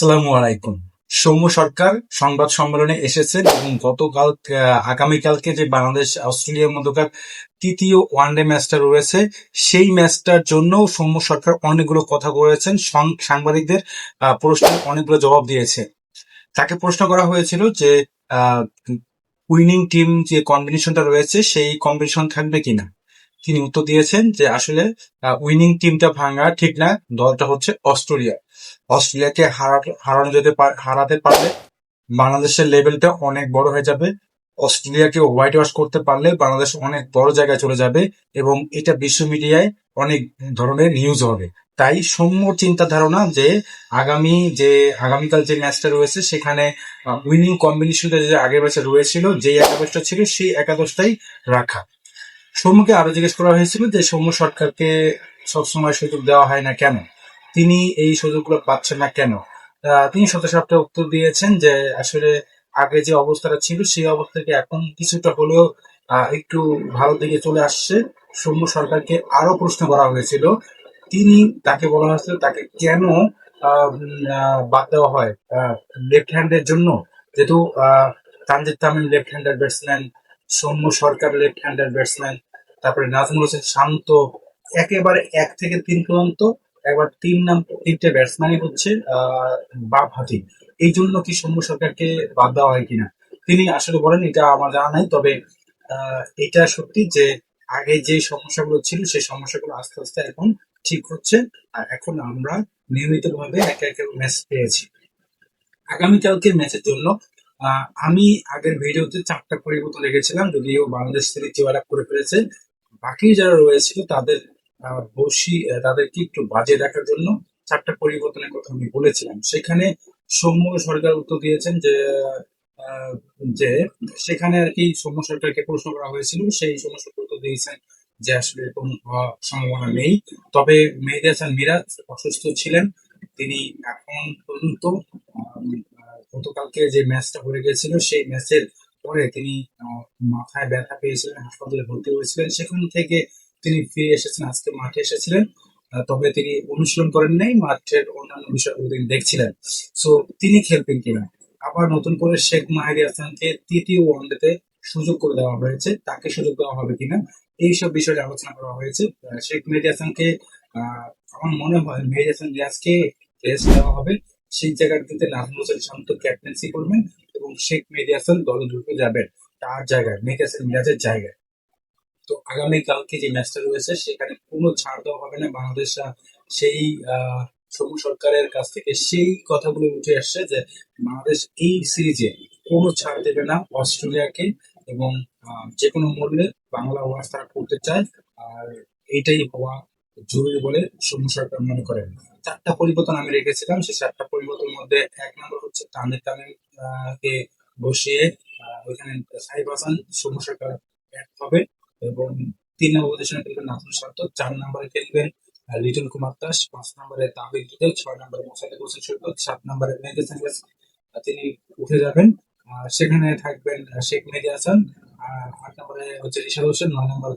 আসসালামু আলাইকুম। সৌম্য সরকার সংবাদ সম্মেলনে এসেছেন এবং আগামীকালকে যে বাংলাদেশ অস্ট্রেলিয়ার মধ্যকার তৃতীয় ওয়ানডে ম্যাচটা রয়েছে, সেই ম্যাচটার জন্য সৌম্য সরকার অনেকগুলো কথা বলেছেন। সাংবাদিকদের প্রশ্নের অনেকগুলো জবাব দিয়েছে। তাকে প্রশ্ন করা হয়েছিল যে উইনিং টিম যে কম্বিনেশনটা রয়েছে সেই কম্বিনেশন থাকবে কিনা। তিনি উত্তর দিয়েছেন যে আসলে উইনিং টিমটা ভাঙা ঠিক না, দলটা হচ্ছে অস্ট্রেলিয়া। অস্ট্রেলিয়াকে হারাতে পারলে বাংলাদেশের লেভেলটা অনেক বড় হয়ে যাবে। অস্ট্রেলিয়াকে হোয়াইট ওয়াশ করতে পারলে বাংলাদেশ অনেক বড় জায়গায় চলে যাবে এবং এটা বিশ্ব মিডিয়ায় অনেক ধরনের নিউজ হবে। তাই সৌম্য চিন্তা ধারণা যে আগামীকাল যে ম্যাচটা রয়েছে সেখানে উইনিং কম্বিনেশনটা যে আগের ম্যাচে রয়েছিল, যে একাদশটা ছিল সেই একাদশটাই রাখা। সৌম্যকে আরো জিজ্ঞেস করা হয়েছিল যে সৌম্য সরকারকে সবসময় সুযোগ দেওয়া হয় না কেন, তিনি এই সুযোগগুলো পাচ্ছেন না কেন। তিনি সত্যি উত্তর দিয়েছেন যে আসলে আগে যে অবস্থাটা ছিল সেই অবস্থা থেকে এখন কিছুটা হলেও একটু ভালো দিকে চলে আসছে। সৌম্য সরকারকে আরো প্রশ্ন করা হয়েছিল, তাকে বলা হয়েছিল তাকে কেন বাদ দেওয়া হয় লেফট হ্যান্ডের জন্য, যেহেতু Tanzid Tamim left hander batsman, Soumya Sarkar left hander batsman, তারপরে নাজমুল হোসেন শান্ত, একেবারে 1 থেকে 3 পর্যন্ত একবার তিনটে ব্যাটসম্যানই হচ্ছে বাম হাতি। এই জন্য কি সৌম্য সরকারকে বাদ দেওয়া হয় কিনা তিনি আসলে বলেন এটা আমার জানা নাই, তবে এটা সত্যি যে আগে যে সমস্যাগুলো ছিল সেই সমস্যাগুলো আস্তে আস্তে এখন ঠিক হচ্ছে। আর এখন আমরা নিয়মিতভাবে একে একে ম্যাচ পেয়েছি। আগামীকালকের ম্যাচের জন্য আমি আগের ভিডিওতে 4টা পরিবর্তন রেখেছিলাম, যদিও বাংলাদেশ সিরিজ জয়লাভ করে ফেলেছে। বাকি যারা রয়েছিল তাদেরকে একটু বাজে রাখার জন্য 4টা পরিবর্তনের কথা আমি বলেছিলাম। সেখানে সৌম্য সরকার উত্তর দিয়েছেন আহ, যে সেখানে আর কি সৌম্য সরকারকে প্রশ্ন করা হয়েছিল, সেই সৌম্য সরকার উত্তর দিয়েছেন যে আসলে কোনো হওয়ার সম্ভাবনা নেই। তবে মেহেদী হাসান মিরাজ অসুস্থ ছিলেন, তিনি এখন পর্যন্ত গতকালকে যে ম্যাচটা হয়ে গেছিল সেই ম্যাচের পরে তিনি মাথায় ব্যথা পেয়েছিলেন, হাসপাতালে ভর্তি হয়েছিলেন। সেখান থেকে তিনি ফিরে এসেছেন, আজকে মাঠে এসেছিলেন। তবে তিনি অনুশীলন করেন নাই, মাঠের অন্যান্য বিষয়গুলো তিনি দেখছিলেন। সো তিনি খেলবেন কিনা। আবার নতুন করে শেখ মাহেদী হাসানকে তৃতীয় ওয়ানডেতে সুযোগ করে দেওয়া হয়েছে, তাকে সুযোগ দেওয়া হবে কিনা এইসব বিষয়ে আলোচনা করা হয়েছে। শেখ মেহেদী হাসানকে আমার মনে হয় মেহেদী হাসান রিয়াজকে রেস্ট দেওয়া হবে। সেই জায়গাটিতে নাজমুল হোসেন শান্ত ক্যাপ্টেন্সি করবেন এবং শেখ মেহেদী হাসান দলে ঢুকে যাবেন তার জায়গায়, মেহেদী হাসান মিরাজের জায়গায়। তো আগামীকালকে যে ম্যাচটা রয়েছে সেখানে কোনো ছাড় দেওয়া হবে না। বাংলাদেশ সেই সৌম্য সরকারের কাছ থেকে সেই কথাগুলো উঠে আসছে যে বাংলাদেশ এই সিরিজে কোনো ছাড় দেবে না অস্ট্রেলিয়াকে, এবং যে কোনো মূল্যে বাংলা ওয়াশ তারা করতে চায়। আর এইটাই হওয়া জরুরি বলে সৌম্য সরকার মনে করেন। 4টা পরিবর্তন আমি রেখেছিলাম, সেই 4টা পরিবর্তনের মধ্যে 1 নম্বর হচ্ছে তানজিদ তামিম কে বসিয়ে ওইখানে সাইফ হাসান সৌম্য সরকার ব্যাট হবে এবং 3 নম্বর পজিশনে খেলবেন নাজমুল শান্ত, 4 নম্বরে খেলবেন লিটন কুমার দাস, 5 নম্বরে তাহির হৃদয়, 6 নম্বরে মোসাদ্দেক হোসেন সৈকত, 7 নম্বরে মেহেদী হাসান মিরাজ তিনি উঠে যাবেন। সেখানে থাকবেন শেখ মেহেদী হাসান, 8 নম্বরে হচ্ছে রিশাদ হোসেন, 9 নম্বরে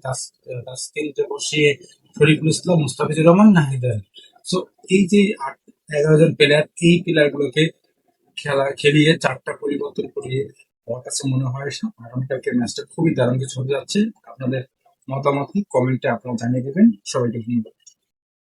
তাসকিনকে বসিয়ে শরীফুল ইসলাম, মুস্তাফিজুর রহমান, নাহিদ রানা। সো এই যে 11 জন প্লেয়ার, এই প্লেয়ার গুলোকে খেলিয়ে 4টা পরিবর্তন করিয়ে আমার কাছে মনে হয় আগামীকালকে ম্যাচটা খুবই দারুণ কিছু হতে যাচ্ছে। আপনাদের মতামত কমেন্টে আপনারা জানিয়ে দেবেন। সবাইকে ধন্যবাদ।